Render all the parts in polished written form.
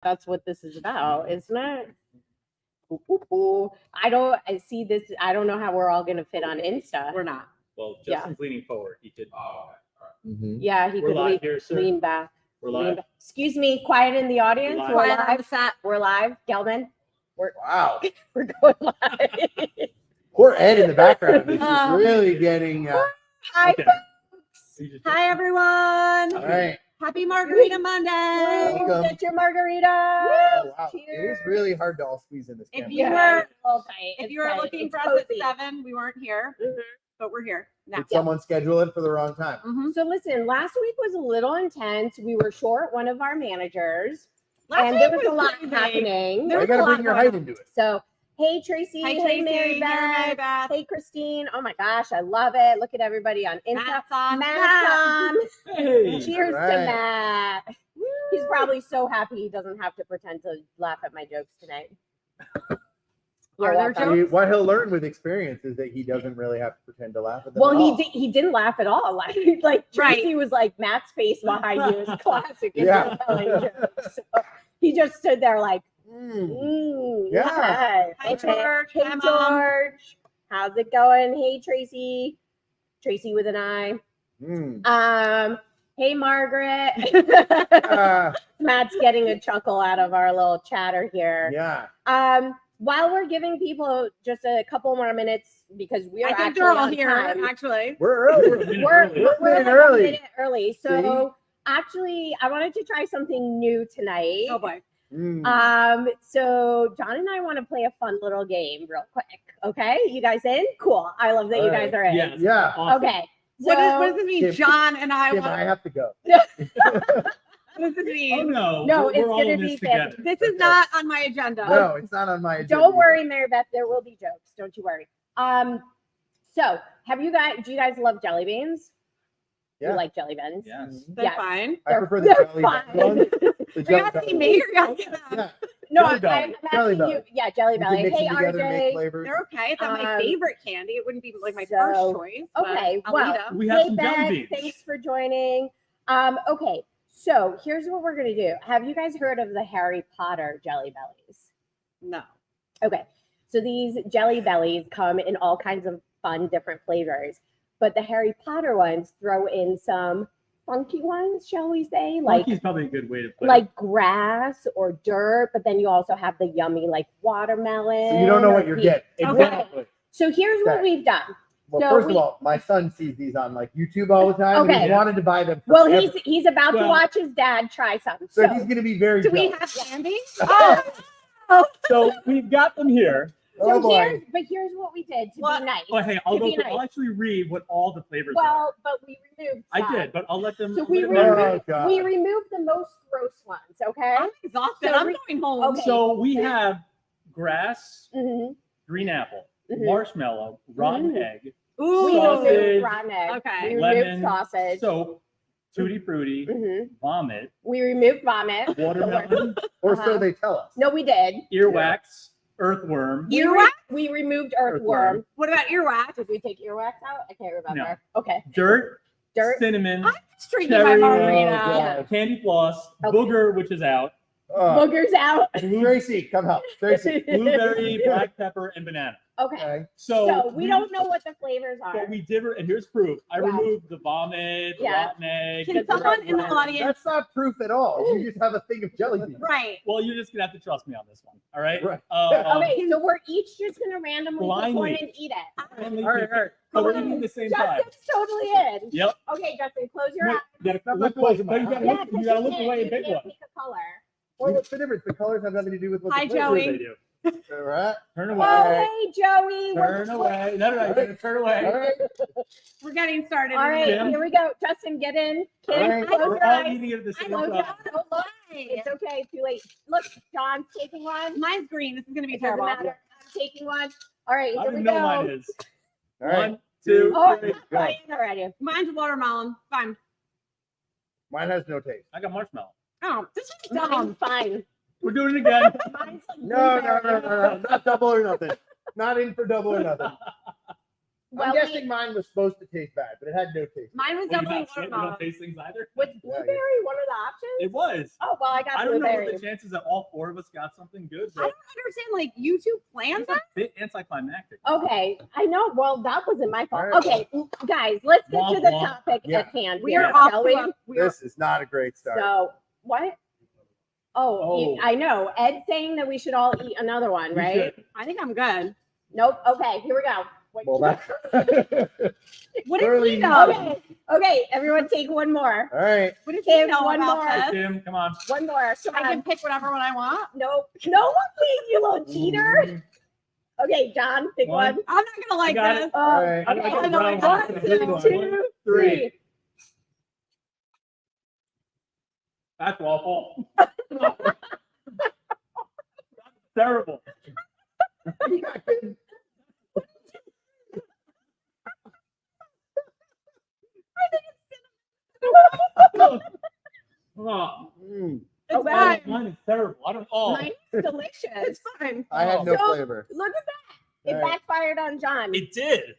That's what this is about, isn't it? I see this. I don't know how we're all gonna fit on Insta. We're not. Well, Justin's leaning forward. He could. Yeah, he We're could live here, sir. lean back. We're live. Excuse me, quiet in the audience. We're We're live. live. On the set. We're live. Gelman, Wow. we're going live. Poor Ed in the background. He's just really getting. Hi, Okay. folks. Hi, everyone. All right. Happy Margarita Monday. Welcome. Get your margarita. Oh, wow. It Cheers. is really hard to all squeeze in this If camera. you Yeah, were it's a little tight. if It's you were tight. looking It's for us cozy. at 7, we weren't here, Mhm. but we're here now. Did someone schedule it for the wrong time? So listen, last week was a little intense. We were short one of our managers, Last and week there was a lot crazy. happening. There You was gotta a lot bring your going height on. into it. So, hey Tracy, Hi, hey Tracy. Mary Hey, Beth, Mary Beth. hey Christine. Oh my gosh, I love it. Look at everybody on Insta. Matt's on. Matt's on. Hey. Cheers All right. to Matt. He's probably so happy he doesn't have to pretend to laugh at my jokes tonight. Are there jokes? What he'll learn with experience is that he doesn't really have to pretend to laugh at them. Well, at he all. he didn't laugh at all. Like Tracy was like, Matt's face behind you is classic. in Yeah. telling jokes. So he just stood there like, Yeah. Hi, Hi, George. Hey, Hi, Mom. George. How's it going? Hey, Tracy. Tracy with an I. Mm. Hey, Margaret. Ah, Matt's getting a chuckle out of our little chatter here. yeah. While we're giving people just a couple more minutes because we are I think actually they're all on here, time. actually. We're early. We're minute like early. a minute early. So actually, I wanted to try something new tonight. Oh, boy. Mm. So John and I want to play a fun little game real quick. Okay, you guys in? Cool. I love that you All guys right. are in. Yes. Yeah. Awesome. Okay. What does this mean? Kim- John and I Kim, want. I have to go. What does this Oh mean? no. No, we're it's all gonna in be this together. This is not on my agenda. No, it's not on my agenda. Don't worry, Mary Beth. There will be jokes. Don't you worry. So do you guys love jelly beans? Yeah. You like jelly beans? Yes. They're Yes. fine. I prefer the They're jelly fine. one. The Are you jelly asking belly. me or you asking them? Yeah. No, Jelly I'm belly. Jelly asking belly. you. Yeah, jelly You can belly. mix Hey, them together, make RJ. flavors. They're okay. It's not my favorite candy. It wouldn't be like my So- first choice. but Okay, I'll well, eat 'em. We have hey, some jelly Beth, beans. thanks for joining. Okay, so here's what we're gonna do. Have you guys heard of the Harry Potter jelly bellies? No. Okay, so these jelly bellies come in all kinds of fun, different flavors, but the Harry Potter ones throw in some funky ones, shall we say, like Monkey's probably a good way to put it. like grass or dirt, but then you also have the yummy like watermelon. So you don't know or what you're peach. getting. Okay. Exactly. So here's what Okay. we've done. Well, So first we- of all, my son sees these on like YouTube all the time. And Okay. he's wanted to buy them. Well, forever. he's about to Well- watch his dad try some. So he's going to be very Do we jealous. have candy? So we've got them here. Oh boy. here's what we did to What? be nice. Oh, hey, I'll To go. be Through, I'll nice. actually read what all the flavors are. Well, but we removed. I some. did, but I'll let them. So I'll we let them removed, read. Oh, God. we removed the most gross ones. Okay. I'm exhausted. So I'm we- going home. okay. So we have grass, Mhm, green apple, mhm. marshmallow, rotten Mhm. egg, Ooh. We Sausage. removed rotten egg. Okay. We removed lemon, sausage. soap, tutti frutti, Mhm. vomit, We removed vomit. watermelon, Or Uh-huh. so they tell us. No, we did. earwax, earthworm. Earwax? We removed earthworm. Earthworm. What about earwax? Did we take earwax out? I can't remember. No. Okay. Dirt, Dirt. cinnamon, I'm just drinking my Cherry. margarita. Oh, God. candy floss, Okay. booger, which is out, Boogers out. Tracy, come help. Tracy. blueberry, black pepper, and banana. Okay. Okay. So we don't know what the flavors are. But we did, and here's proof. I Yeah. removed the vomit, the Yeah. rotten egg. Can the someone in the earthworm. audience? That's not proof at all. You just have a thing of jelly beans. Right. Well, you're just gonna have to trust me on this one. All right. Right. Okay, so we're each just gonna randomly pick one Blindly. and eat it. Only All right, pick- all right. So we're Come on. eating at the same time. Justin's totally in. Yep. Okay, Justin, close your No, eyes. you gotta I'm look not away. closing No, my you gotta eyes. look, because you gotta look can't- away you and pick can't one. pick a color. Well, what's the difference? The colors have nothing to do with what Hi, the flavor Joey. Sure they do. is. All right. Turn Oh, away. hey, Joey. Turn away. No, you gotta turn All away. right. We're getting started. All right, Kim? here we go. Justin, get in. Kim, All right. close We're your all eyes. eating it at the I same know time. John. Why? It's okay. Too late. Look, John's taking one. Mine's green. This is gonna be It doesn't terrible. matter. I'm taking one. All right, I here don't we know go. mine is. All right. 1, 2, Oh, 3. Go. I am already. Mine's watermelon. Fine. Mine has no taste. I got marshmallow. Oh, this is Mine's dumb. fine. We're doing it again. Mine's like No, blueberry. not double or nothing. Not in for double or nothing. I'm Well, guessing mine was supposed to taste bad, but it had no taste. Mine was Well, definitely you watermelon. don't taste things either. was Yeah, blueberry one of the options? It was. Oh, well, I got I don't know what blueberry. the chances that all four of us got something good, I but don't understand. Like you two planned it's that. a bit anticlimactic. Okay, I know. Well, that wasn't my fault. All right. Okay, guys, let's get to Womp the womp. topic Yeah. at hand We here, are off shall to we? a- we are- This is not a great start. So, what? Oh, Oh. I know. Ed's saying that we should all eat another one, You right? should. I think I'm good. Nope. Okay, here we go. Wait. Well, that's What Clearly did he you know? Okay, okay, everyone take one more. all right. What did Okay, he know one about more. this? Tim, come on. One more. Come I can on. pick whatever one I want. Nope. No one, please, you little cheater. Okay, John, pick One. one. I'm not gonna like got this. it. All right. I don't okay. like I know brown one, one. two, One, two, three. That's awful. That's terrible. Oh, Mm, It's Okay. fine. mine is terrible. I don't. Oh, Mine is delicious. It's fine. I had no So- flavor. Look at that. It All right. backfired on John. it did.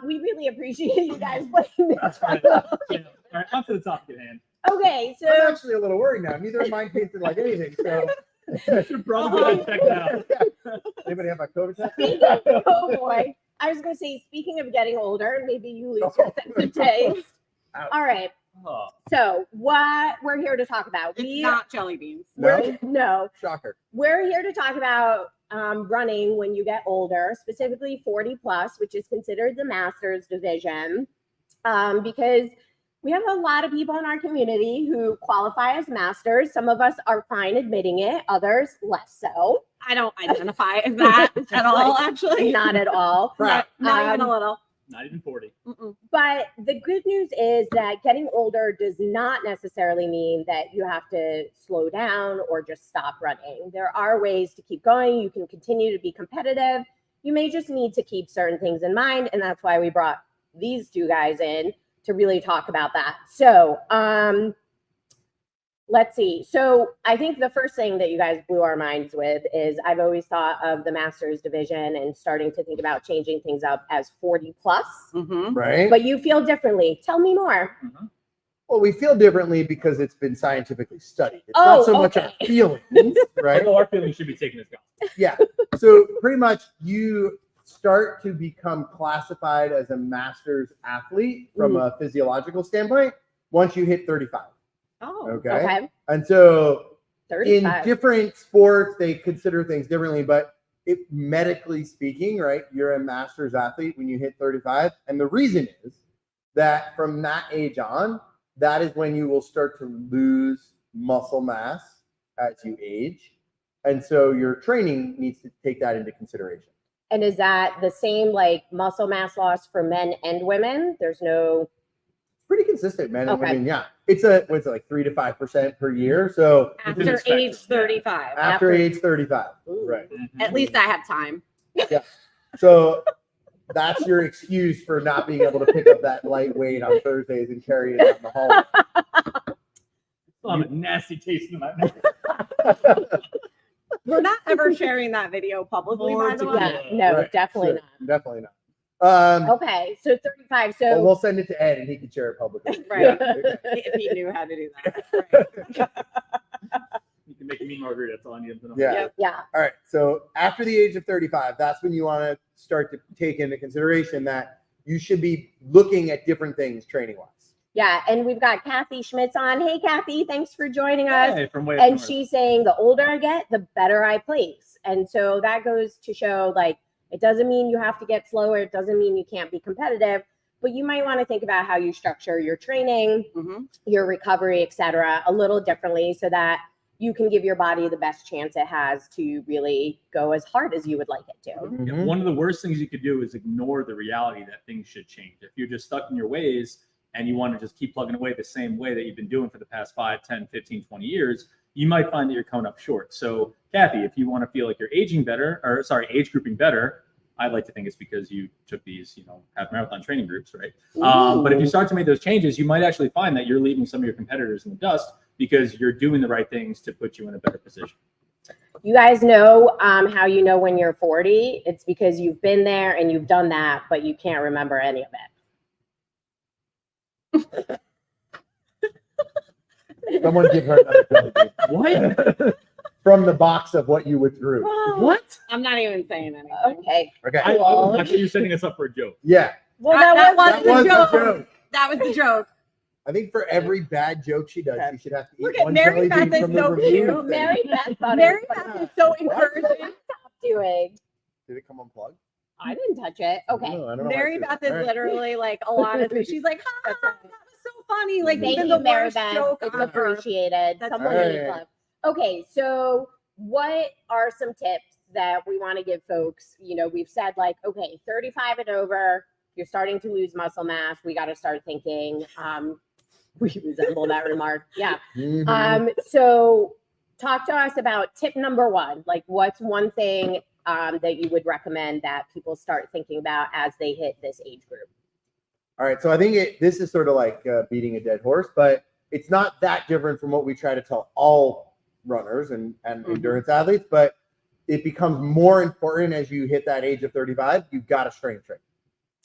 We really appreciate you guys playing this. That's right. one. Yeah. All right, on to the topic at hand. Okay, I'm so actually a little worried now. Neither of mine tasted like anything. So, I should probably get checked out. anybody have my COVID test? oh boy. I was gonna say, speaking of getting older, maybe you lose your sense of taste. Ouch. All right. Oh, So what we're here to talk about. It's not jelly beans. No. Shocker. We're here to talk about running when you get older, specifically 40 plus, which is considered the master's division, because we have a lot of people in our community who qualify as masters. Some of us are fine admitting it, others less so. I don't identify as that at all, actually. Not at all. Crap. Not even a little. not even 40. Mm-mm. But the good news is that getting older does not necessarily mean that you have to slow down or just stop running. There are ways to keep going. You can continue to be competitive. You may just need to keep certain things in mind. And that's why we brought these two guys in to really talk about that. So, let's see. So I think the first thing that you guys blew our minds with is I've always thought of the master's division and starting to think about changing things up as 40 plus, Mm-hmm. Right? but you feel differently. Tell me more. Well, we feel differently because it's been scientifically studied. It's Oh, not so much our okay. feelings, I right? know our feelings should be taken as gospel. Yeah. So pretty much you start to become classified as a master's athlete from a physiological standpoint once you hit 35. Oh. Okay. Okay. And so in 35. different sports, they consider things differently, but medically speaking, right, you're a master's athlete when you hit 35. And the reason is that from that age on, that is when you will start to lose muscle mass as you age. And so your training needs to take that into consideration. And is that the same like muscle mass loss for men and women? There's no. Pretty consistent, man. Okay. I mean, yeah, it's what's it, like 3 to 5% per year. So Within After the age spectrum, 35. after age 35, Ooh. right? At least I have time. So that's your excuse for not being able to pick up that light weight on Thursdays and carry it down the hall. Still have a nasty taste in my mouth. We're not ever sharing that video publicly, More by the to way. Yeah, no, Right, definitely sure, Definitely not. not. Okay, so 35. So Well, we'll send it to Ed and he can share it publicly. Right. Yeah, okay. If he knew how to do that. Right. You can make me margarita. That's all I need to know. Yeah. Yep. yeah, All right. So after the age of 35, that's when you want to start to take into consideration that you should be looking at different things training wise. yeah, and we've got Kathy Schmitz on. Hey, Kathy, thanks for joining us. Hey, from way up And north. she's saying the older I get, the better I place. And so that goes to show like it doesn't mean you have to get slower. It doesn't mean you can't be competitive, but you might want to think about how you structure your training, Mm-hmm. your recovery, et cetera, a little differently so that you can give your body the best chance it has to really go as hard as you would like it to. Yeah, Mhm. one of the worst things you could do is ignore the reality that things should change. If you're just stuck in your ways and you want to just keep plugging away the same way that you've been doing for the past 5, 10, 15, 20 years, you might find that you're coming up short. So, Kathy, if you want to feel like you're age grouping better, I'd like to think it's because you took these, half marathon training groups, right? But if you start to make those changes, you might actually find that you're leaving some of your competitors in the dust because you're doing the right things to put you in a better position. You guys know how you know when you're 40? It's because you've been there and you've done that, but you can't remember any of it. Someone give her another jelly bean. What? From the box of what you withdrew. What? I'm not even saying anything. Okay. Okay. I thought you were setting us up for a joke. Yeah. Well, That was That the was the joke. joke. That was the joke. I think for every bad joke she does, she should have to eat Look at one Mary jelly bean Beth is from the so removed cute. thing. Mary Beth thought Mary it was Beth is so What? encouraging. doing. Did it come unplugged? I didn't touch it. Okay. No, I don't know Mary how to Beth do is that. All right. literally like a lot of things. She's like, ha, That's that right. was so funny. Like Thank even you, the Mary worst Beth. joke It's ever. appreciated. That's Someone right. needs love. Okay, so what are some tips that we want to give folks? You know, we've said like, okay, 35 and over, you're starting to lose muscle mass. We got to start thinking. We resemble that remark. Yeah. Mhm. So talk to us about tip number one. Like, what's one thing that you would recommend that people start thinking about as they hit this age group? All right, so I think this is sort of like beating a dead horse, but it's not that different from what we try to tell all runners and endurance athletes, but it becomes more important as you hit that age of 35. You've got to strength train.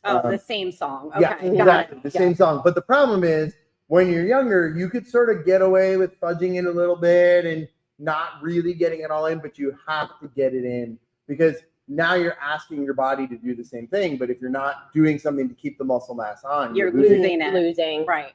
Oh, the same song. Okay. Yeah, got exactly. it. The same song. But the problem is when you're younger, you could sort of get away with fudging it a little bit and not really getting it all in, but you have to get it in because now you're asking your body to do the same thing. But if you're not doing something to keep the muscle mass on, You're losing. losing it. Right.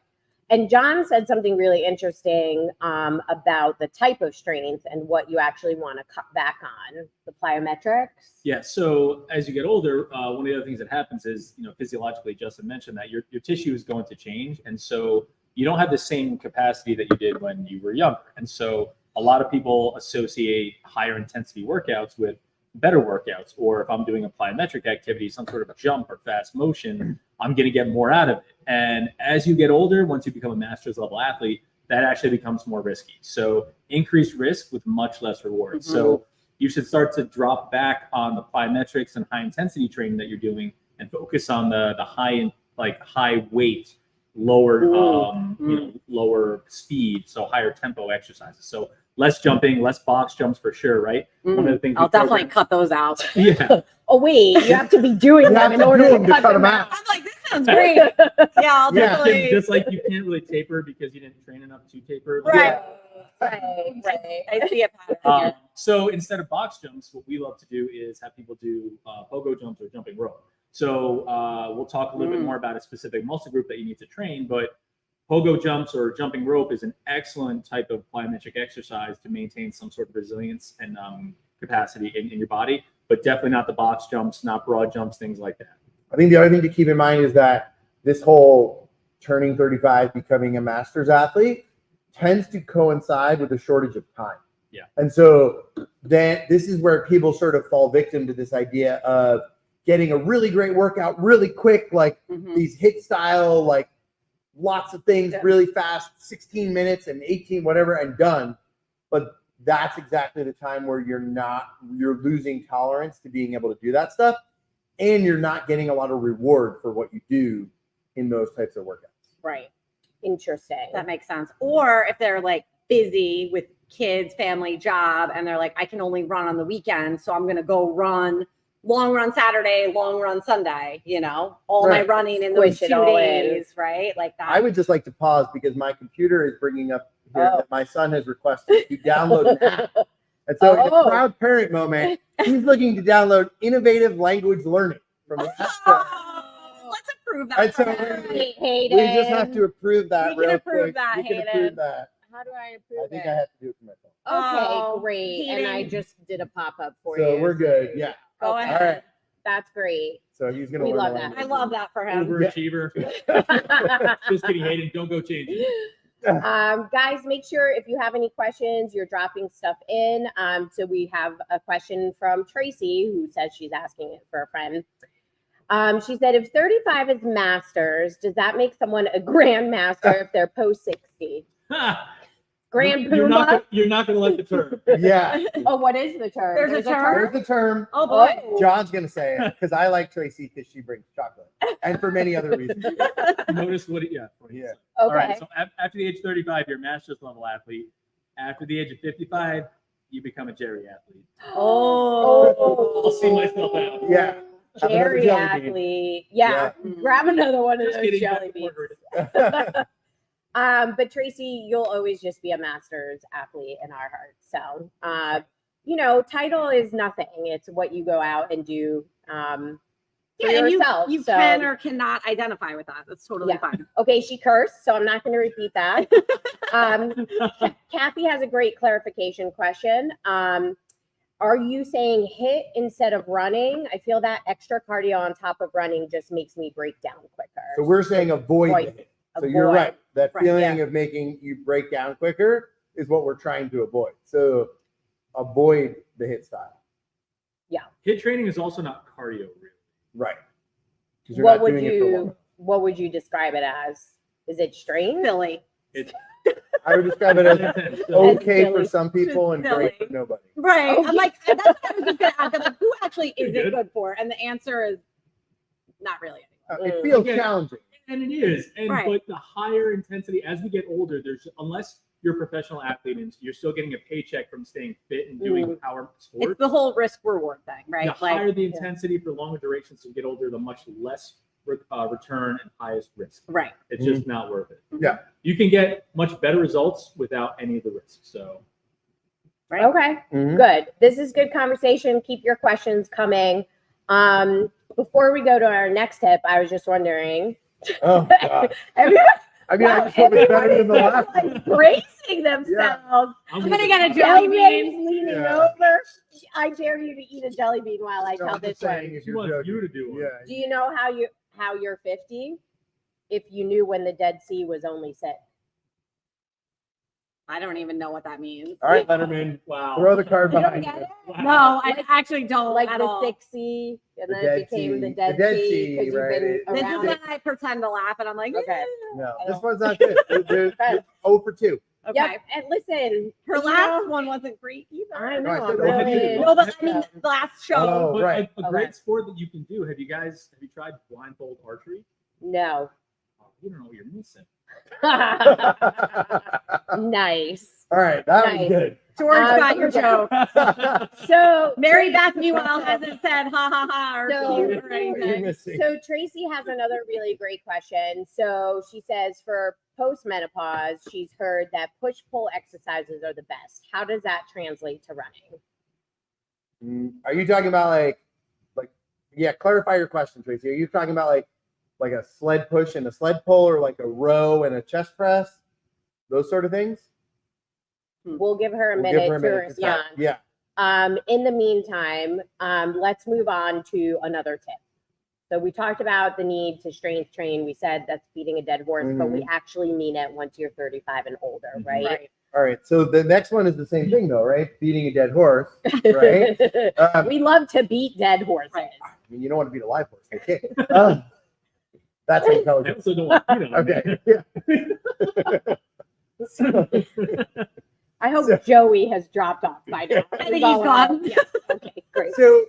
And John said something really interesting about the type of strength and what you actually want to cut back on, the plyometrics. Yeah. So as you get older, one of the other things that happens is, physiologically, Justin mentioned that your tissue is going to change. And so you don't have the same capacity that you did when you were younger. And so a lot of people associate higher intensity workouts with better workouts, or if I'm doing a plyometric activity, some sort of a jump or fast motion, I'm going to get more out of it. And as you get older, once you become a master's level athlete, that actually becomes more risky. So increased risk with much less reward. Mm-hmm. So you should start to drop back on the plyometrics and high intensity training that you're doing and focus on the high weight, lower lower speed, so higher tempo exercises. So less jumping, less box jumps for sure, right? One of the things I'll definitely cut those out. Yeah. Oh wait, you have to be doing them in order to cut them out. I'm like, this sounds great. Yeah, I'll definitely. Just like you can't really taper because you didn't train enough to taper. Right. Right. I see a pattern here. So instead of box jumps, what we love to do is have people do pogo jumps or jumping rope. So we'll talk a little bit more about a specific muscle group that you need to train, but pogo jumps or jumping rope is an excellent type of plyometric exercise to maintain some sort of resilience and capacity in your body, but definitely not the box jumps, not broad jumps, things like that. I think the other thing to keep in mind is that this whole turning 35, becoming a master's athlete tends to coincide with a shortage of time. Yeah. And so then this is where people sort of fall victim to this idea of getting a really great workout really quick, like these HIIT style, like lots of things really fast, 16 minutes and 18, whatever, and done. But that's exactly the time where you're losing tolerance to being able to do that stuff. And you're not getting a lot of reward for what you do in those types of workouts. Right. Interesting. That makes sense. Or if they're like busy with kids, family, job, and they're like, I can only run on the weekend, so I'm going to go long run Saturday, long run Sunday, all my running in those 2 days, right? Like that. I would just like to pause because my computer is bringing up here that my son has requested to download an app. And so in a proud parent moment, he's looking to download innovative language learning from the App Store. Let's approve that. And so Hayden. we just have to approve that We can real approve quick. that, We can Hayden. approve that. How do I approve I think it? I have to do it for myself. Okay, Oh, great. And I Hayden. just did a pop-up for So you. we're good. Yeah. Go Okay. ahead. All right. That's great. So he's going to We learn love the that. language. I love that for him. Overachiever. Just kidding, Hayden. Don't go changing. Guys, make sure if you have any questions, you're dropping stuff in. So we have a question from Tracy who says she's asking it for a friend. She said, if 35 is masters, does that make someone a grandmaster if they're post 60? Grand You're Puma? not going to like the term. Yeah. Oh, what is the term? There's a term? There's the term. Oh boy. John's going to say it because I like Tracy because she brings chocolate and for many other reasons. Notice what Yeah. Okay. All right. So after the age of 35, you're a master's level athlete. After the age of 55, you become a Jerry athlete. Oh. I'll see myself out. Yeah. Have another Jerry jelly bean. athlete. Yeah. Grab another one of Just those kidding. jelly beans. But Tracy, you'll always just be a Masters athlete in our hearts. So, title is nothing. It's what you go out and do for And yourself. you So- can or cannot identify with that. That's totally Yeah. fine. Okay, she cursed, so I'm not going to repeat that. Kathy has a great clarification question. Are you saying hit instead of running? I feel that extra cardio on top of running just makes me break down quicker. So we're saying avoid Avoid. the hit. So you're Avoid. right. That Right, feeling of making you break down quicker is what we're trying to avoid. So avoid the hit style. Hit training is also not cardio, really. Right. 'Cause you're What not would doing it for long. what would you describe it as? Is it strength? Silly. It's I would describe it as okay for silly. some people and great for Silly. nobody. Right. Okay. I'm like, that's what I was just gonna ask. I'm like, who actually is Pretty it good. good for? And the answer is not really. It feels Okay. challenging. And it is. And Right. but the higher intensity as we get older, there's unless you're a professional athlete and you're still getting a paycheck from staying fit and doing power It's sports. the whole risk reward thing, right? The higher the intensity for longer durations to get older, the much less return and highest risk. right. It's just not worth it. Yeah. You can get much better results without any of the risks. So Right. Okay, Mhm. good. This is good conversation. Keep your questions coming. Before we go to our next tip, I was just wondering, Oh, God. everyone, I mean, I just hope it's better than the last one. like bracing themselves. I'm gonna get a Jelly jelly bean. beans leaning Yeah. over. I dare you to eat a jelly bean while I No, tell I'm this just saying, one. if She you're wants joking. you to do one. Do you know how you're 50? If you knew when the Dead Sea was only 6. I don't even know what that means. All right, Letterman, Wow. throw the card You don't behind get you. it? No, I actually don't Like at the all. 6 Sea, and The then Dead it became Sea. the The Dead Dead Sea Sea, because you've right. been This is around when it. I pretend to laugh and I'm like, Okay. No, I this don't- one's not good. You're 0 for 2. okay. Yep, and listen, Her you last know- one wasn't great either. I know. No, I I'm said really, No, but I mean, the last show. Oh, But right. a Okay. great sport that you can do. Have you tried blindfold archery? no. Oh, you don't know what you're missing. Nice. All right, that Nice. was good. George got your joke. So Mary Beth Newell hasn't said ha ha ha or So- cute or You're anything. missing. So Tracy has another really great question. So she says for postmenopause, she's heard that push-pull exercises are the best. How does that translate to running? Are you talking about like, yeah, clarify your question, Tracy. Are you talking about like a sled push and a sled pull, or like a row and a chest press? Those sort of things? We'll give her a We'll minute give her a to minute to talk. respond. Yeah. In the meantime, let's move on to another tip. So we talked about the need to strength train. We said that's beating a dead horse, but we actually mean it once you're 35 and older, Mhm. right? Right. All right. So the next one is the same thing, though, right? Beating a dead horse, right? We love to beat dead horses. Right. I mean, you don't want to beat a live horse. They kick. That's I intelligent. also don't want to beat on Okay. Yeah. I hope So- Joey has dropped off by now. I think he's gone. Yeah. Okay, great. So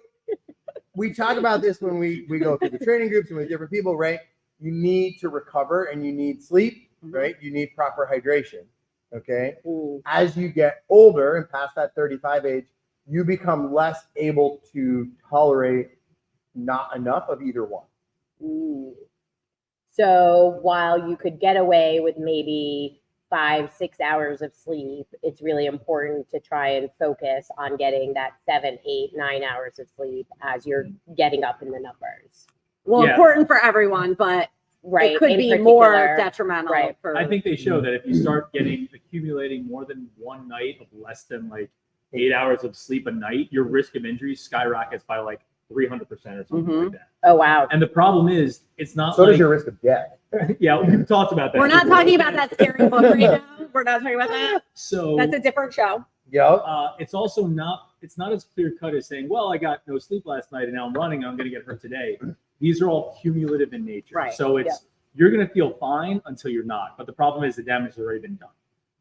we talk about this when we go through the training groups and with different people, right? You need to recover and you need sleep, right? You need proper hydration. Okay. Mm, As you get older and past that 35 age, you become less able to tolerate not enough of either one. mm. So while you could get away with maybe 5-6 hours of sleep, it's really important to try and focus on getting that 7, 8, 9 hours of sleep as you're getting up in the numbers. Well, Yeah. important for everyone, but Right. it could in be more particular. detrimental Right. for. I think they show that if you start accumulating more than one night of less than like 8 hours of sleep a night, your risk of injury skyrockets by like 300% or something like that. Oh, wow. And the problem is, it's not So like does your risk of death. yeah, we've talked about that. We're not before. talking about that scary book right now. We're not talking about that. So That's a different show. Yep. it's also not as clear cut as saying, well, I got no sleep last night and now I'm running, I'm going to get hurt today. These are all cumulative in nature. Right. So it's you're going to feel fine until you're not. But the problem is the damage has already been done.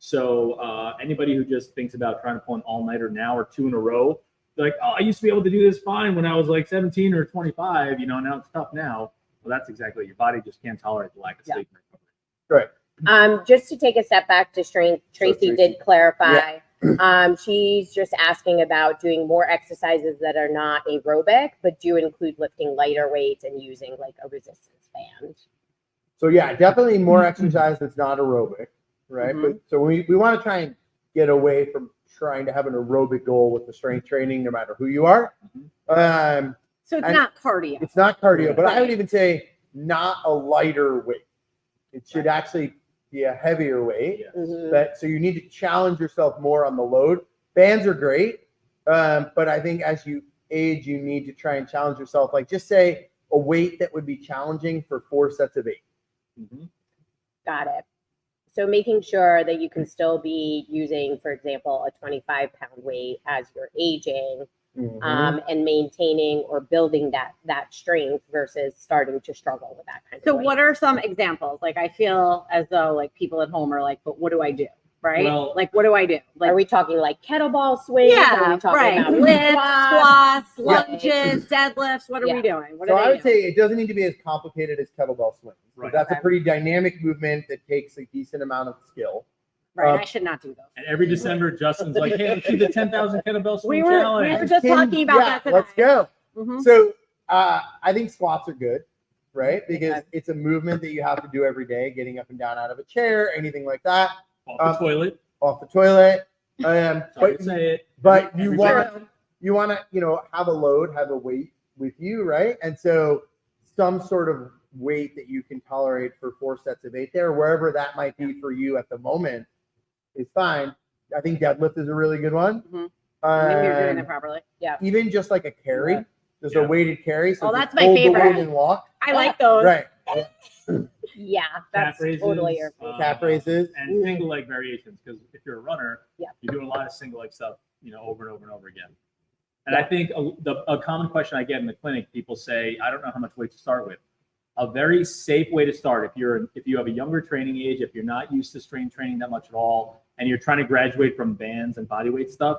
So anybody who just thinks about trying to pull an all-nighter now or 2 in a row, they're like, oh, I used to be able to do this fine when I was like 17 or 25, now it's tough now. Well, that's exactly it. Your body just can't tolerate the lack of sleep and recovery. Right. Just to take a step back to strength, Tracy Tracy- did clarify She's just asking about doing more exercises that are not aerobic, but do include lifting lighter weights and using like a resistance band. So yeah, definitely more exercise that's not aerobic, right? Mhm. But so we want to try and get away from trying to have an aerobic goal with the strength training, no matter who you are. So it's And not cardio. It's not cardio, but I would Right. even say not a lighter weight. It should actually be a heavier weight. Yes. Mhm. But so you need to challenge yourself more on the load. Bands are great, but I think as you age, you need to try and challenge yourself. Like just say a weight that would be challenging for 4 sets of 8. Mhm. Got it. So making sure that you can still be using, for example, a 25-pound weight as you're aging, and maintaining or building that strength versus starting to struggle with that kind of So weight. what are some examples? Like I feel as though like people at home are like, but what do I do? Right? Well- like what do I do? Like Are we talking like kettlebell swings? Are yeah, we talking right. about Lifts, squats, Yeah. lunges, deadlifts. What are we doing? What So are I they would say it doesn't need to be as complicated as kettlebell swings. Right. That's a Okay. pretty dynamic movement that takes a decent amount of skill. right? I should not do those. And every December, Justin's like, "Hey, let's do the 10,000 kettlebell swing We were challenge." just talking about that today. Let's go. Mhm. So I think squats are good, right? Because Okay. it's a movement that you have to do every day, getting up and down out of a chair, anything like that, Off the toilet. off the toilet. Sorry But to say it. but Every you day. want to have a load, have a weight with you, right? And so some sort of weight that you can tolerate for 4 sets of 8 there, wherever that might be for you at the moment, is fine. I think deadlift is a really good one. Mhm. Maybe you're doing Um, it properly. even just like a carry, Yeah. just Yeah. a weighted carry. So Oh, just that's my hold favorite. the weight and walk. I like those. Right. Yeah, that's Calf raises, totally your Calf raises. and single leg variations. Because if you're a runner, Yeah. you're doing a lot of single leg stuff, over and over and over again. And I think a common question I get in the clinic, people say, "I don't know how much weight to start with." A very safe way to start, if you have a younger training age, if you're not used to strength training that much at all, and you're trying to graduate from bands and body weight stuff,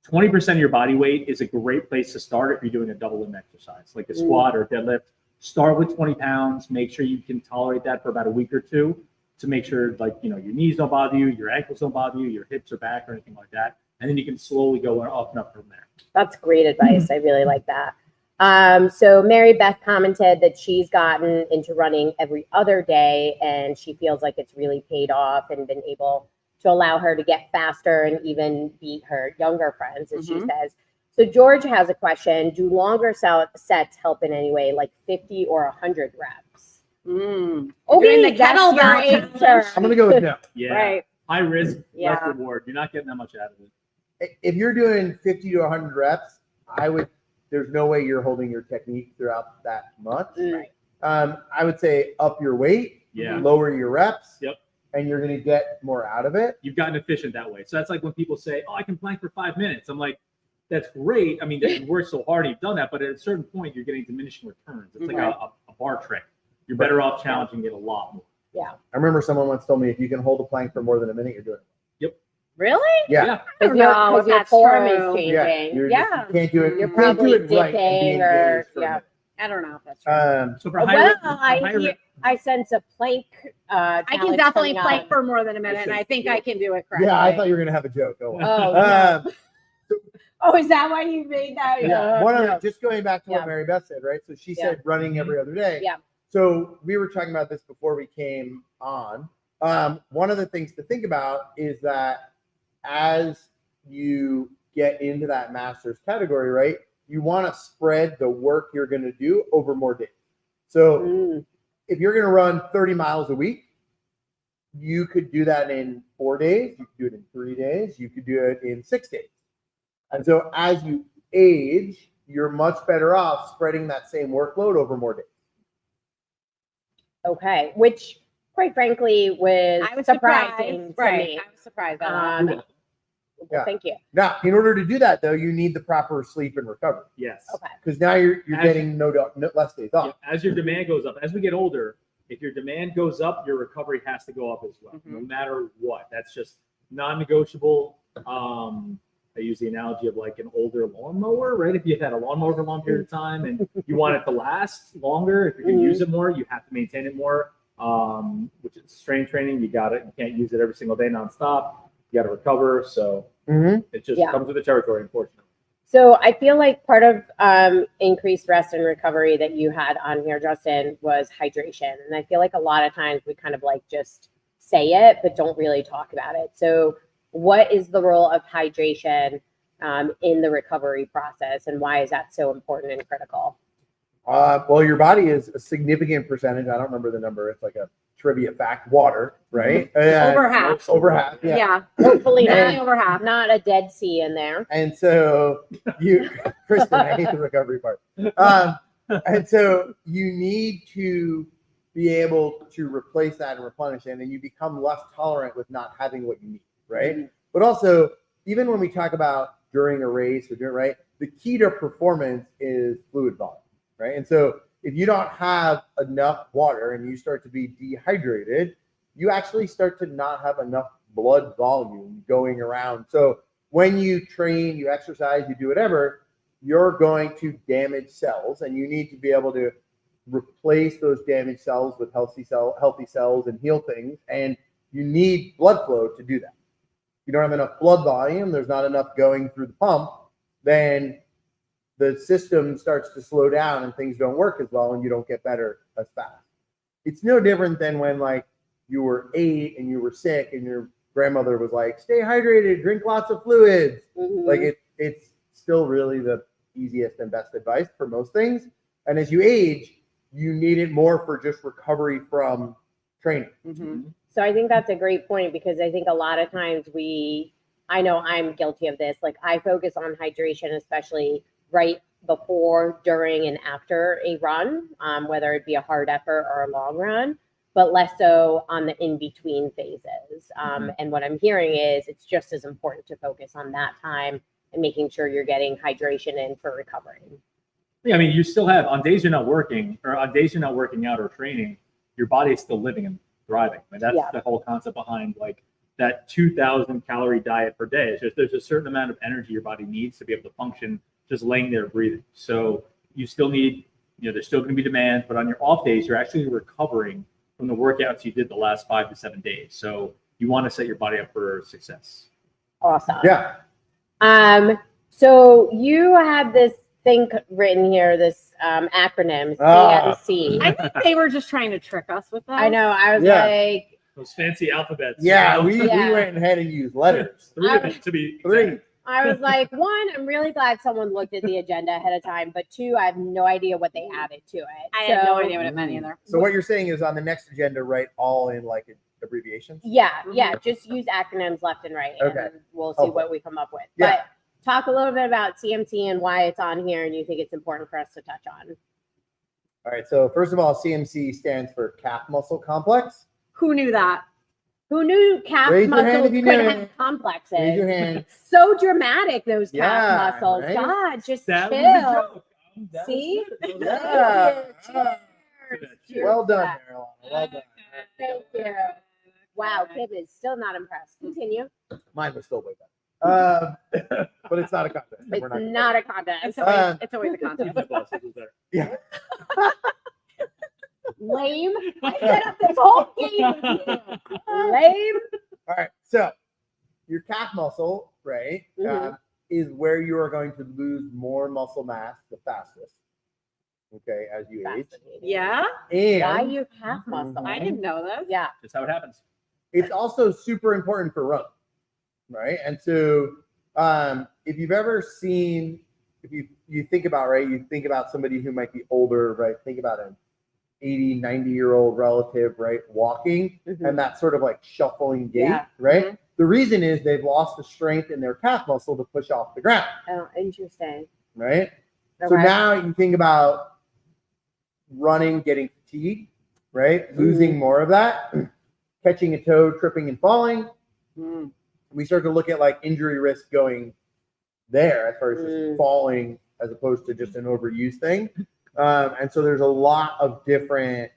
20% of your body weight is a great place to start if you're doing a double limb exercise, like a squat or deadlift. Start with 20 pounds. Make sure you can tolerate that for about a week or two to make sure, your knees don't bother you, your ankles don't bother you, your hips or back or anything like that. And then you can slowly go up and up from there. That's great advice. I really like that. So Mary Beth commented that she's gotten into running every other day and she feels like it's really paid off and been able to allow her to get faster and even beat her younger friends, as she says. So George has a question. Do longer sets help in any way, like 50 or 100 reps? Mm. Okay, Doing the that's your kettlebell answer. challenge. I'm gonna go with no. Yeah. Right. High risk, Yeah. less reward. You're not getting that much out of it. If you're doing 50 to 100 reps, there's no way you're holding your technique throughout that much. Right. I would say up your weight, Yeah. lower your reps, Yep. and you're going to get more out of it. You've gotten efficient that way. So that's like when people say, "Oh, I can plank for 5 minutes." I'm like, that's great. I mean, you worked so hard, you've done that, but at a certain point, you're getting diminishing returns. It's like a bar trick. You're better off challenging it a lot more. I remember someone once told me if you can hold a plank for more than a minute, you're doing it. Really? Yeah. I don't Because know if your that's form true. is changing. You're Yeah. just- you can't do it. You're you can't do probably it right and be dipping or- engaged for a yeah. minute. I don't know if that's true. So for Well, I sense a plank. I can challenge definitely coming plank up. for more than a minute, and I think I can do it correctly. Yeah, I thought you were going to have a joke. Go on. Oh, no. Um, Oh, is that why you made that? Yeah. One No. of just going back to Yeah. what Mary Beth said, right? So she Yeah. said running every other day. Yeah. So we were talking about this before we came on. One of the things to think about is that as you get into that master's category, right, you want to spread the work you're going to do over more days. So Mm. if you're going to run 30 miles a week, you could do that in 4 days. You could do it in 3 days. You could do it in 6 days. And so as you age, you're much better off spreading that same workload over more days. Okay, which quite frankly was I was surprising surprised. to Right. me. I was surprised by that. Well, Yeah. thank you. Now, in order to do that, though, you need the proper sleep and recovery Yes. Okay. because now you're As- getting no less days Yeah, off. as your demand goes up, as we get older, if your demand goes up, your recovery has to go up as well, no Mhm. matter what. That's just non-negotiable. I use the analogy of like an older lawnmower, right? If you've had a lawnmower for a long period of time and you want it to last longer, if you're going to use it more, you have to maintain it more. Which is strength training. You got it. You can't use it every single day nonstop. You got to recover. So it just Yeah. comes with the territory, unfortunately. So I feel like part of increased rest and recovery that you had on here, Justin, was hydration. And I feel like a lot of times we kind of like just say it, but don't really talk about it. So what is the role of hydration in the recovery process, and why is that so important and critical? Well, your body is a significant percentage. I don't remember the number. It's like a trivia fact. Water, right? Over half. Over half. Yeah. Yeah. Hopefully Definitely not, over half. not a Dead Sea in there. And so you, Kristen, I hate the recovery part. And so you need to be able to replace that and replenish it, and you become less tolerant with not having what you need, right? But also, even when we talk about during a race or doing right, the key to performance is fluid volume, right? And so if you don't have enough water and you start to be dehydrated, you actually start to not have enough blood volume going around. So when you train, you exercise, you do whatever, you're going to damage cells, and you need to be able to replace those damaged cells with healthy cells and heal things. And you need blood flow to do that. If you don't have enough blood volume, there's not enough going through the pump, then the system starts to slow down and things don't work as well, and you don't get better as fast. It's no different than when like you were 8 and you were sick and your grandmother was like, stay hydrated, drink lots of fluids. Like it's still really the easiest and best advice for most things. And as you age, you need it more for just recovery from training. So I think that's a great point, because I think a lot of times I know I'm guilty of this. Like I focus on hydration, especially right before, during, and after a run, whether it be a hard effort or a long run, but less so on the in-between phases. And what I'm hearing is it's just as important to focus on that time and making sure you're getting hydration in for recovery. Yeah, I mean, you still have, on days you're not working, or on days you're not working out or training, your body is still living and thriving. I mean, that's the whole concept behind like that 2,000 calorie diet per day. It's just there's a certain amount of energy your body needs to be able to function just laying there breathing. So you still need, there's still going to be demand, but on your off days, you're actually recovering from the workouts you did the last 5 to 7 days. So you want to set your body up for success. Awesome. Yeah. So you had this thing written here, this acronym, CMC. I think they were just trying to trick us with that. I know. I was Yeah. like, Those fancy alphabets. Yeah, we Yeah. went ahead and used letters. 3 of them to be Three. exact. I was like, 1, I'm really glad someone looked at the agenda ahead of time, but 2, I have no idea what they added to it. I had no idea what it meant either. So what you're saying is on the next agenda, write all in like abbreviations? Yeah, just use acronyms left and right, and Okay. we'll see what we come up with. Yeah. But talk a little bit about CMC and why it's on here, and you think it's important for us to touch on. All right. So first of all, CMC stands for calf muscle complex. Who knew that? Who knew calf Raise your hand muscles if you could knew. have complexes? Raise your hand. So dramatic, those calf Yeah, muscles. right? God, just That was a chill. joke. That See? was good. Yeah. Cheers. Cheers Well to done, that. Marilyn. Well done. Thank you. Wow, Kim is still not impressed. Continue. Mine was still way better. But it's not a contest. It's We're gonna- not a contest. It's always a contest. The boss was there. Yeah. Lame. I set up this whole game. Lame. All right. So your calf muscle, right, is where you are going to lose more muscle mass the fastest. Okay, as you age. Yeah? And Why your calf muscle? I didn't know this. Yeah. That's how it happens. it's also super important for running, right? And so if you've ever seen, if you think about, right, you think about somebody who might be older, right? Think about an 80, 90-year-old relative, right, walking, and that sort of like shuffling gait, right? The reason is they've lost the strength in their calf muscle to push off the ground, Oh, interesting. right? Okay. So now you think about running, getting fatigued, right? Losing more of that, catching a toe, tripping and falling. We start to look at like injury risk going there at first, just falling as opposed to just an overused thing. And so there's a lot of different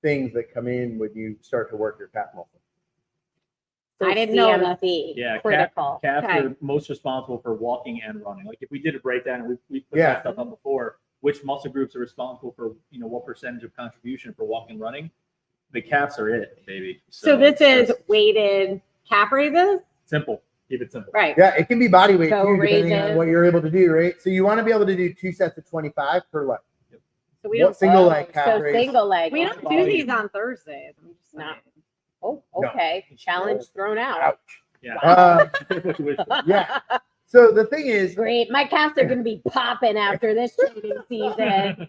things that come in when you start to work your calf muscle. So I didn't know that. CMC, Yeah, critical. calves Okay. are most responsible for walking and running. Like if we did a breakdown, and we put Yeah. that stuff up before, which muscle groups are responsible for, what percentage of contribution for walking and running? The calves are it, baby. So this is weighted calf raises? Simple. Keep it simple. Right. Yeah, it can be body weight So too, depending on raises. what you're able to do, right? So you want to be able to do 2 sets of 25 per leg. So we What don't single leg calf So raise? single leg. we don't do these on Thursdays. I'm just No. saying. Oh, No. okay. Challenge thrown out. Ouch. Yeah. Yeah. So the thing is, Great. My calves are going to be popping after this training season.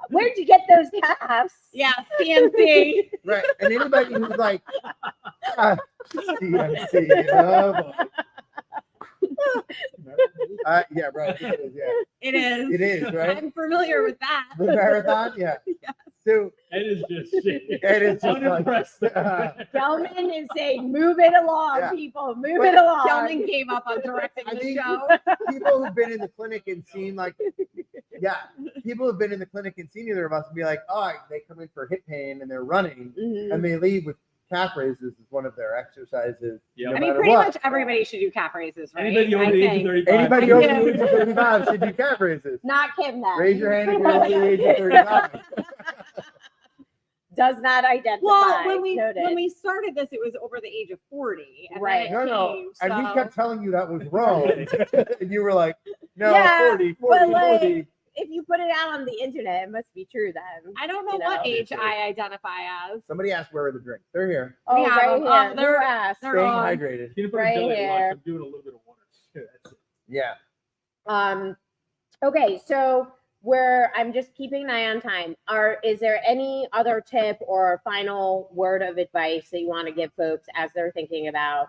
Where'd you get those calves? Yeah, CNC. right? And anybody who's like, CNC, oh boy. Yeah, right. It is, yeah. It is. It is, right? I'm familiar with that. The marathon, yeah. Yes. So It is just shit. it is just like, Unimpressed. Gelman is saying, move it along, Yeah. people. Move But it along. Gelman gave up on directing I the think- show. people who've been in the clinic and seen like, yeah, people who've been in the clinic and seen either of us and be like, oh, they come in for hip pain and they're running Mhm. and they leave with calf raises as one of their exercises. Yeah. no I mean, matter pretty what. much everybody should do calf raises, right? Anybody over I the age of think. 35. Anybody I over do. the age of 35 should do calf raises. Not Kim, then. Raise your hand if you're over the age of 35. Does not identify. Well, when Noted. we started this, it was over the age of 40. And Right. Then it No, changed, and we so- kept telling you that was wrong. And you were like, no, Yeah, 40, but 40, like, 40. if you put it out on the internet, it must be true then. I don't know You what know. age I identify as. Somebody asked where are the drinks. They're here. Oh, have right them. here. They're- Who asked? they're Staying on. hydrated. Peanut butter Right jelly at lunch. here. I'm doing a little bit of water. That's it. Yeah. Okay, so I'm just keeping an eye on time. Is there any other tip or final word of advice that you want to give folks as they're thinking about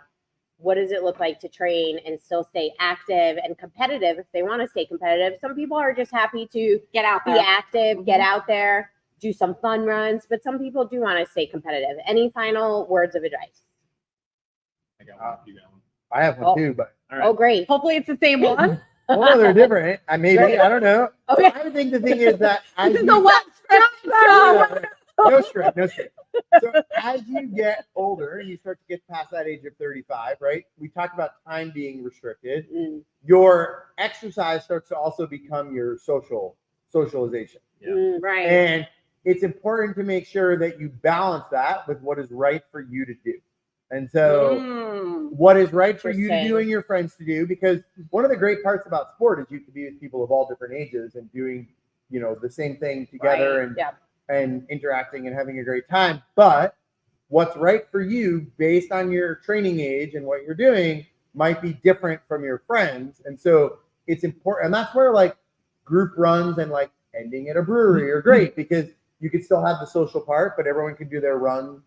what does it look like to train and still stay active and competitive if they want to stay competitive? Some people are just happy to Get out be there. active, get out there, do some fun runs, but some people do want to stay competitive. Any final words of advice? I got one. You got one. I have one Oh. too, but All right. Oh, great. Hopefully it's the same one. oh no, they're different. Maybe I don't know. Okay. I think the thing is that as This is you, the one stretch show. no stress, no stress. So as you get older and you start to get past that age of 35, right? We talked about time being restricted. Mm, Your exercise starts to also become your socialization. Yeah. Right. And it's important to make sure that you balance that with what is right for you to do. And so Mm. what is right for you to do Interesting. and your friends to do, because one of the great parts about sport is you can be with people of all different ages and doing, the same thing together Right. and Yeah. and interacting and having a great time. But what's right for you based on your training age and what you're doing might be different from your friends. And so it's important. And that's where like group runs and like ending at a brewery are great because you could still have the social part, but everyone can do their run,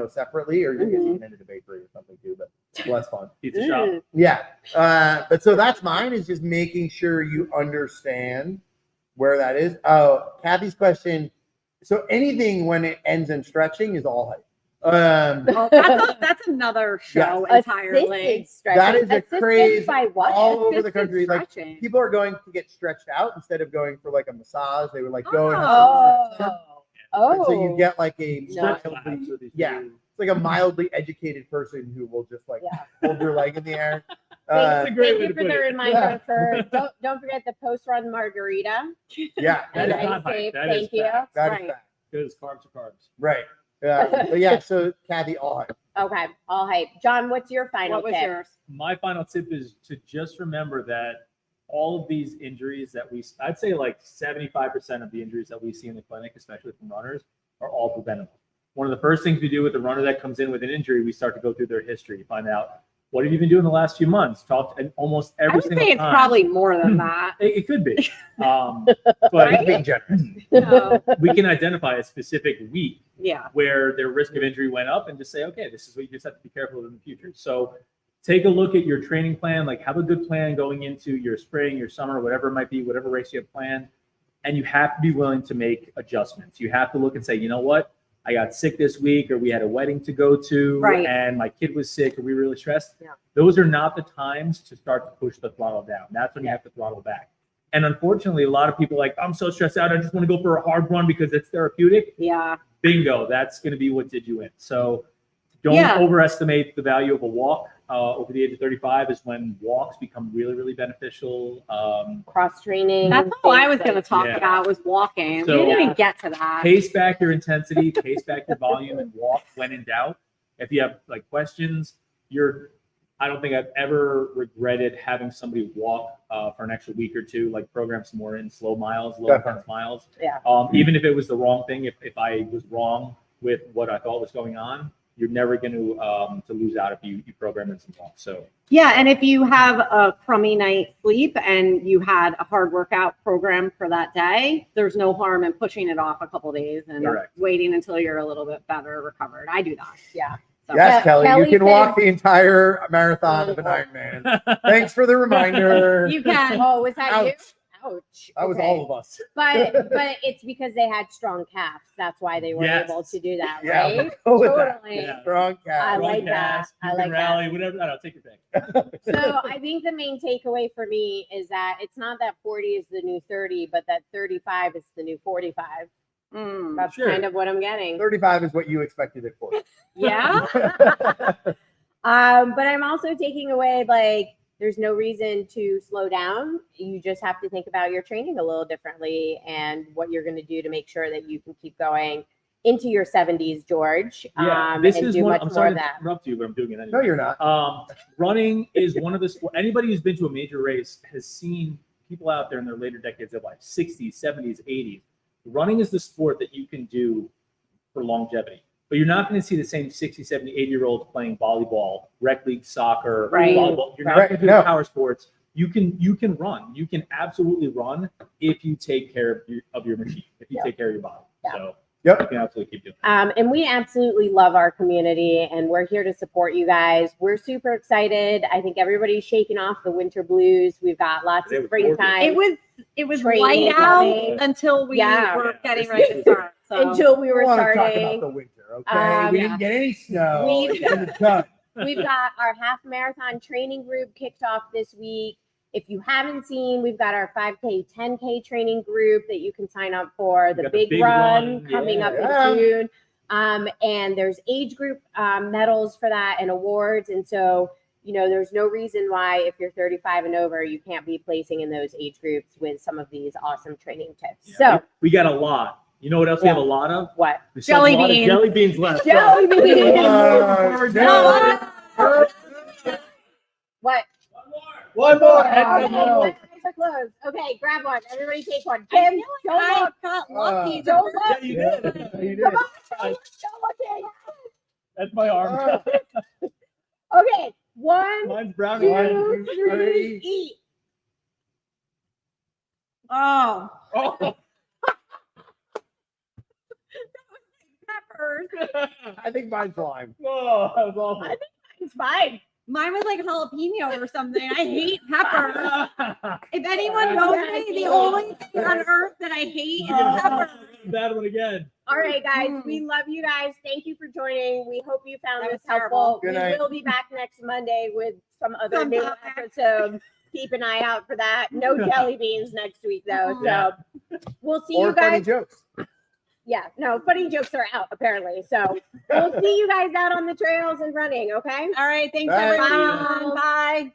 separately, or you can Mhm. eat at a bakery or something too, but less fun. Pizza shop. Mm. Yeah. But so that's mine is just making sure you understand where that is. Oh, Kathy's question. So anything when it ends in stretching is all hype. Well, that's another show Yeah. entirely. Assisted stretching. That is a Assisted craze by what? all over the Assisted country. Like stretching. people are going to get stretched out instead of going for like a massage. They would like go and have Oh. some Oh. and so you get like a No. mildly, it's like a mildly educated person who will just like Yeah. hold your leg in the air. That's a great Thank way you to for put the it. reminder Yeah. for don't forget the post-run margarita. Yeah, That And is ice not hype. tape. That is Thank you. fact. that is Right. fact. Because carbs are carbs. Right. But yeah, so Kathy, all hype. Okay, all hype. John, what's your final What was tip? yours? My final tip is to just remember that all of these injuries that I'd say like 75% of the injuries that we see in the clinic, especially from runners, are all preventable. One of the first things we do with a runner that comes in with an injury, we start to go through their history, find out what have you been doing the last few months. Talk to almost I every would single say it's time. probably more than that. It could be, I'm but being generous. So, we can identify a specific week yeah. where their risk of injury went up and just say, okay, this is what you just have to be careful of in the future. So take a look at your training plan, like have a good plan going into your spring, your summer, whatever it might be, whatever race you have planned. And you have to be willing to make adjustments. You have to look and say, you know what? I got sick this week, or we had a wedding to go to, Right. and my kid was sick, or we were really stressed. Yeah. Those are not the times to start to push the throttle down. That's when you have to throttle back. And unfortunately, a lot of people are like, I'm so stressed out. I just want to go for a hard run because it's therapeutic. Yeah. Bingo. That's going to be what did you in. So don't Yeah. overestimate the value of a walk. Over the age of 35 is when walks become really, really beneficial. Cross training. That's all I was going to talk Yeah. about was walking. So- we didn't even get to that. Pace back your intensity, pace back your volume, and walk when in doubt. If you have like questions, you're I don't think I've ever regretted having somebody walk for an extra week or two, like program some more in slow miles, low intense miles. Yeah. Even if it was the wrong thing, if I was wrong with what I thought was going on, you're never going to lose out if you program in some walks. So Yeah, and if you have a crummy night's sleep and you had a hard workout program for that day, there's no harm in pushing it off a couple of days and Correct. waiting until you're a little bit better recovered. I do that. Yeah. So. Yes, Kelly, Kelly you can walk said- the entire marathon of an Ironman. Thanks for the reminder. You can. Oh, was that you? Ouch. Ouch. That was Okay. all of us. But it's because they had strong calves. That's why they were Yes. able to do that, Yeah, right? we'll go with that. Totally. Yeah. Strong I cat. like that. I like that. rally, whatever. I don't know, take your pick. So I think the main takeaway for me is that it's not that 40 is the new 30, but that 35 is the new 45. That's Sure. kind of what I'm getting. 35 is what you expected it for. Yeah. But I'm also taking away, like, there's no reason to slow down. You just have to think about your training a little differently and what you're going to do to make sure that you can keep going into your 70s, George. This and is do one. much I'm more sorry of to that. interrupt you, but I'm doing it anyway. No, you're not. Running is one of the anybody who's been to a major race has seen people out there in their later decades of life, 60s, 70s, 80s. Running is the sport that you can do for longevity. But you're not going to see the same 60, 70, 80-year-olds playing volleyball, rec league soccer, Right. volleyball. You're not Right. going to do No. power sports. You can run. You can absolutely run if you take care of your machine, if you Yeah. take care of your body. Yeah. So Yep. you can absolutely keep doing that. And we absolutely love our community, and we're here to support you guys. We're super excited. I think everybody's shaking off the winter blues. We've got lots It of was gorgeous. springtime It was Training light out coming. until we Yeah. were getting Yeah. ready to start. So. until we We were want to talk about starting. the winter, okay? We Yeah. didn't get any snow. We've- It's in the sun. We've got our half marathon training group kicked off this week. If you haven't seen, we've got our 5K, 10K training group that you can sign up for. We The got big, the big run run, coming up yeah. in June. And there's age group medals for that and awards. And so, there's no reason why if you're 35 and over, you can't be placing in those age groups with some of these awesome training tips. Yeah, So we got a lot. You know what else we have a lot of? what? We still have Jelly a lot of beans. jelly beans left. Jelly beans. No. What? One more. Okay, Heads my no. eyes are closed. Okay, grab one. Everybody take one. Kim, don't I look. got lucky. Don't Yeah, look. you Yeah, did. you did. Come on, don't look. Don't look. That's my arm. Okay, one, Mine's brown. two, and two, three, three. eat. Oh, Oh. peppers. I think mine's lime. Oh, that was awful. I think it's fine. Mine was like jalapeno or something. I hate peppers. If anyone knows me, the only thing on earth that I hate is peppers. Bad one again. All right, guys, we love you guys. Thank you for joining. We hope you found That this was terrible. helpful. Good We night. will be back next Monday with some other new Sometime. episode. Keep an eye out for that. No jelly beans next week, though. Yeah. So we'll see Or you funny guys. jokes. Yeah, no, funny jokes are out apparently. So we'll see you guys out on the trails and running. Okay. All right, thanks Bye. everyone. Bye.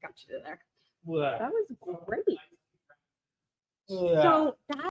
Got you there. What? That was great. So that